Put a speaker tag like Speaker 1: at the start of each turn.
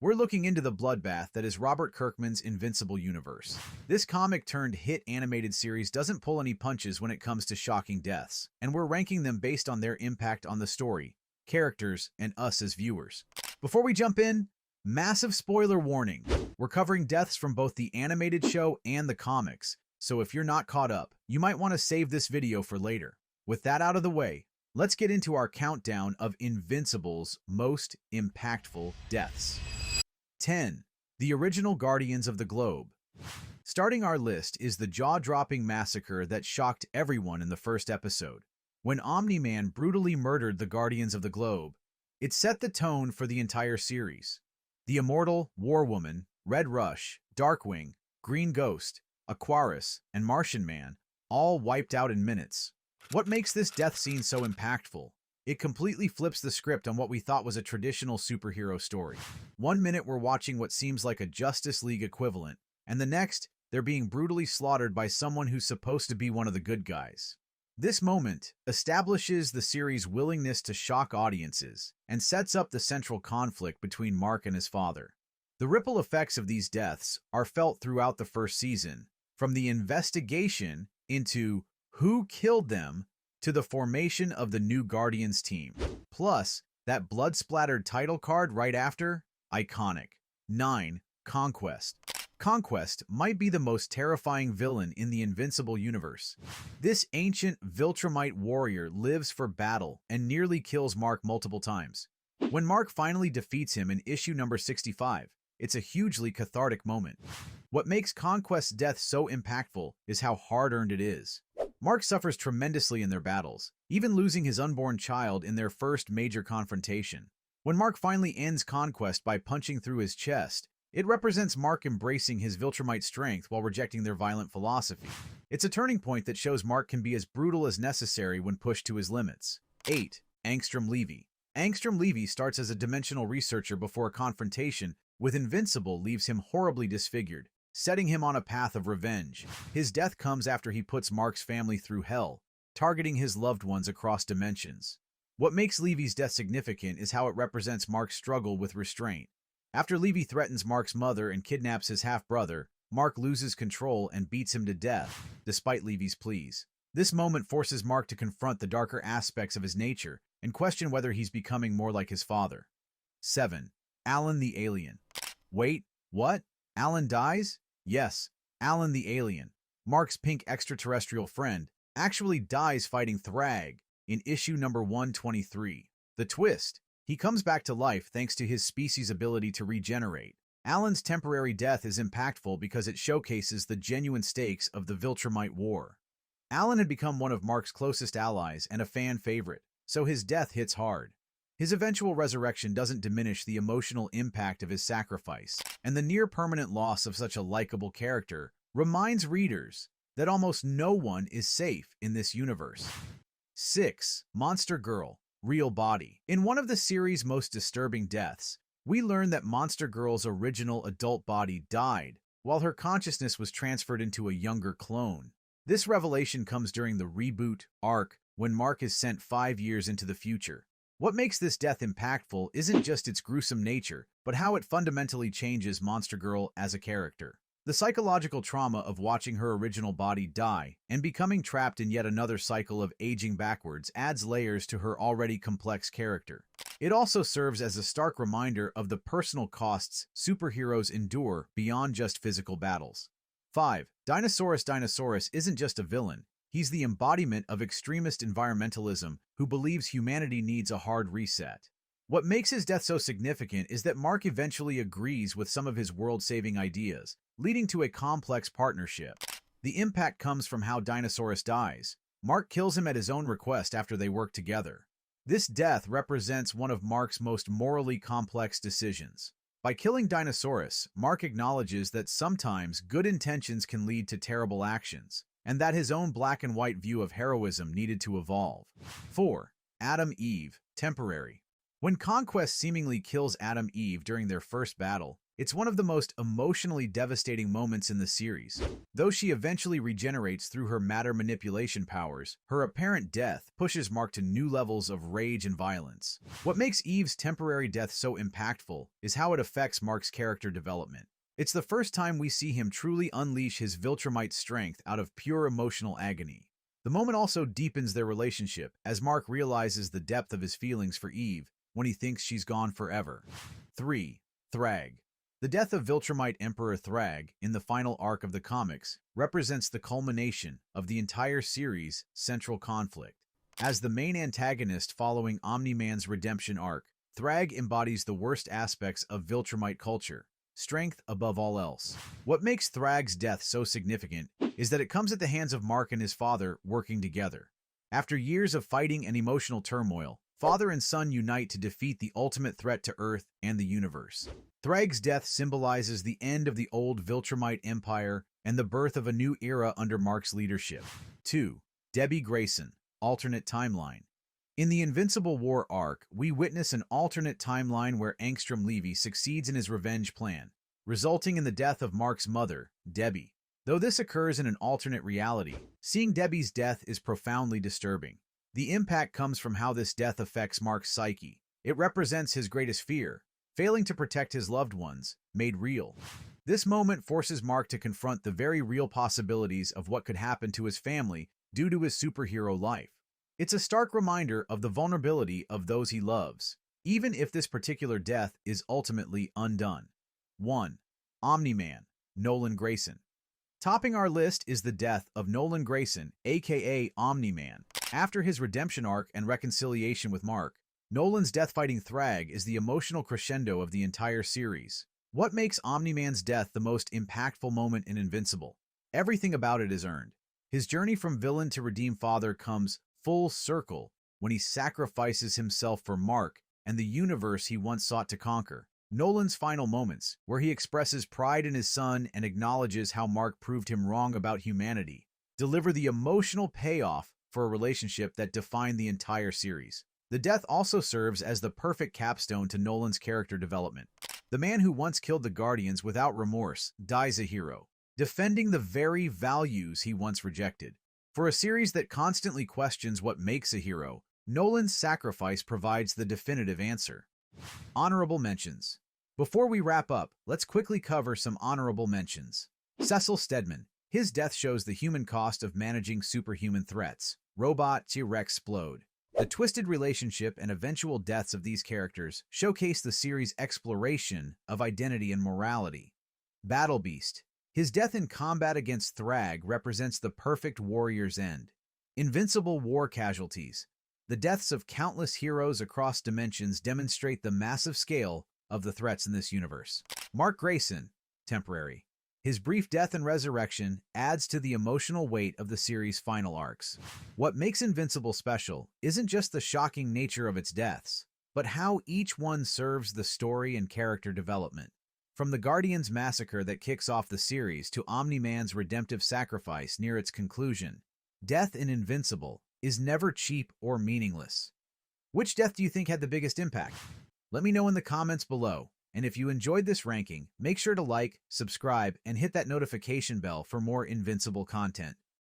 Speaker 1: We're looking into the bloodbath that is Robert Kirkman's Invincible universe. This comic-turned-hit animated series doesn't pull any punches when it comes to shocking deaths, and we're ranking them based on their impact on the story, characters, and us as viewers. Before we jump in, massive spoiler warning. We're covering deaths from both the animated show and the comics, so if you're not caught up, you might want to save this video for later. With that out of the way, let's get into our countdown of Invincible's most impactful deaths. 10. The original Guardians of the Globe. Starting our list is the jaw-dropping massacre that shocked everyone in the first episode. When Omni-Man brutally murdered the Guardians of the Globe, it set the tone for the entire series. The Immortal, War Woman, Red Rush, Darkwing, Green Ghost, Aquarius, and Martian Man all wiped out in minutes. What makes this death scene so impactful? It completely flips the script on what we thought was a traditional superhero story. One minute we're watching what seems like a Justice League equivalent, and the next, they're being brutally slaughtered by someone who's supposed to be one of the good guys. This moment establishes the series' willingness to shock audiences and sets up the central conflict between Mark and his father. The ripple effects of these deaths are felt throughout the first season, from the investigation into who killed them to the formation of the new Guardians team. Plus, that blood-splattered title card right after? Iconic. 9. Conquest. Conquest might be the most terrifying villain in the Invincible universe. This ancient Viltrumite warrior lives for battle and nearly kills Mark multiple times. When Mark finally defeats him in issue number 65, it's a hugely cathartic moment. What makes Conquest's death so impactful is how hard-earned it is. Mark suffers tremendously in their battles, even losing his unborn child in their first major confrontation. When Mark finally ends Conquest by punching through his chest, it represents Mark embracing his Viltrumite strength while rejecting their violent philosophy. It's a turning point that shows Mark can be as brutal as necessary when pushed to his limits. 8. Angstrom Levy. Angstrom Levy starts as a dimensional researcher before a confrontation with Invincible leaves him horribly disfigured, setting him on a path of revenge. His death comes after he puts Mark's family through hell, targeting his loved ones across dimensions. What makes Levy's death significant is how it represents Mark's struggle with restraint. After Levy threatens Mark's mother and kidnaps his half-brother, Mark loses control and beats him to death, despite Levy's pleas. This moment forces Mark to confront the darker aspects of his nature and question whether he's becoming more like his father. 7. Alan the Alien. Wait, what? Alan dies? Yes, Alan the Alien, Mark's pink extraterrestrial friend, actually dies fighting Thragg in issue number 123. The twist: he comes back to life thanks to his species' ability to regenerate. Alan's temporary death is impactful because it showcases the genuine stakes of the Viltrumite War. Alan had become one of Mark's closest allies and a fan favorite, so his death hits hard. His eventual resurrection doesn't diminish the emotional impact of his sacrifice, and the near-permanent loss of such a likable character reminds readers that almost no one is safe in this universe. 6. Monster Girl, Real Body. In one of the series' most disturbing deaths, we learn that Monster Girl's original adult body died, while her consciousness was transferred into a younger clone. This revelation comes during the reboot arc when Mark is sent 5 years into the future. What makes this death impactful isn't just its gruesome nature, but how it fundamentally changes Monster Girl as a character. The psychological trauma of watching her original body die and becoming trapped in yet another cycle of aging backwards adds layers to her already complex character. It also serves as a stark reminder of the personal costs superheroes endure beyond just physical battles. 5. Dinosaurus. Dinosaurus isn't just a villain. He's the embodiment of extremist environmentalism who believes humanity needs a hard reset. What makes his death so significant is that Mark eventually agrees with some of his world-saving ideas, leading to a complex partnership. The impact comes from how Dinosaurus dies. Mark kills him at his own request after they work together. This death represents one of Mark's most morally complex decisions. By killing Dinosaurus, Mark acknowledges that sometimes good intentions can lead to terrible actions, and that his own black and white view of heroism needed to evolve. 4. Adam Eve, Temporary. When Conquest seemingly kills Adam Eve during their first battle, it's one of the most emotionally devastating moments in the series. Though she eventually regenerates through her matter manipulation powers, her apparent death pushes Mark to new levels of rage and violence. What makes Eve's temporary death so impactful is how it affects Mark's character development. It's the first time we see him truly unleash his Viltrumite strength out of pure emotional agony. The moment also deepens their relationship as Mark realizes the depth of his feelings for Eve when he thinks she's gone forever. 3. Thragg. The death of Viltrumite Emperor Thragg in the final arc of the comics represents the culmination of the entire series' central conflict. As the main antagonist following Omni-Man's redemption arc, Thragg embodies the worst aspects of Viltrumite culture, strength above all else. What makes Thragg's death so significant is that it comes at the hands of Mark and his father working together. After years of fighting and emotional turmoil, father and son unite to defeat the ultimate threat to Earth and the universe. Thragg's death symbolizes the end of the old Viltrumite Empire and the birth of a new era under Mark's leadership. 2. Debbie Grayson, alternate timeline. In the Invincible War arc, we witness an alternate timeline where Angstrom Levy succeeds in his revenge plan, resulting in the death of Mark's mother, Debbie. Though this occurs in an alternate reality, seeing Debbie's death is profoundly disturbing. The impact comes from how this death affects Mark's psyche. It represents his greatest fear, failing to protect his loved ones, made real. This moment forces Mark to confront the very real possibilities of what could happen to his family due to his superhero life. It's a stark reminder of the vulnerability of those he loves, even if this particular death is ultimately undone. 1. Omni-Man, Nolan Grayson. Topping our list is the death of Nolan Grayson, aka Omni-Man. After his redemption arc and reconciliation with Mark, Nolan's death fighting Thragg is the emotional crescendo of the entire series. What makes Omni-Man's death the most impactful moment in Invincible? Everything about it is earned. His journey from villain to redeemed father comes full circle when he sacrifices himself for Mark and the universe he once sought to conquer. Nolan's final moments, where he expresses pride in his son and acknowledges how Mark proved him wrong about humanity, deliver the emotional payoff for a relationship that defined the entire series. The death also serves as the perfect capstone to Nolan's character development. The man who once killed the Guardians without remorse dies a hero, defending the very values he once rejected. For a series that constantly questions what makes a hero, Nolan's sacrifice provides the definitive answer. Honorable mentions. Before we wrap up, let's quickly cover some honorable mentions. Cecil Stedman. His death shows the human cost of managing superhuman threats. Robot T-Rex Explode. The twisted relationship and eventual deaths of these characters showcase the series' exploration of identity and morality. Battle Beast. His death in combat against Thragg represents the perfect warrior's end. Invincible War Casualties. The deaths of countless heroes across dimensions demonstrate the massive scale of the threats in this universe. Mark Grayson, temporary. His brief death and resurrection adds to the emotional weight of the series' final arcs. What makes Invincible special isn't just the shocking nature of its deaths, but how each one serves the story and character development. From the Guardians massacre that kicks off the series to Omni-Man's redemptive sacrifice near its conclusion, death in Invincible is never cheap or meaningless. Which death do you think had the biggest impact? Let me know in the comments below. And if you enjoyed this ranking, make sure to like, subscribe, and hit that notification bell for more Invincible content.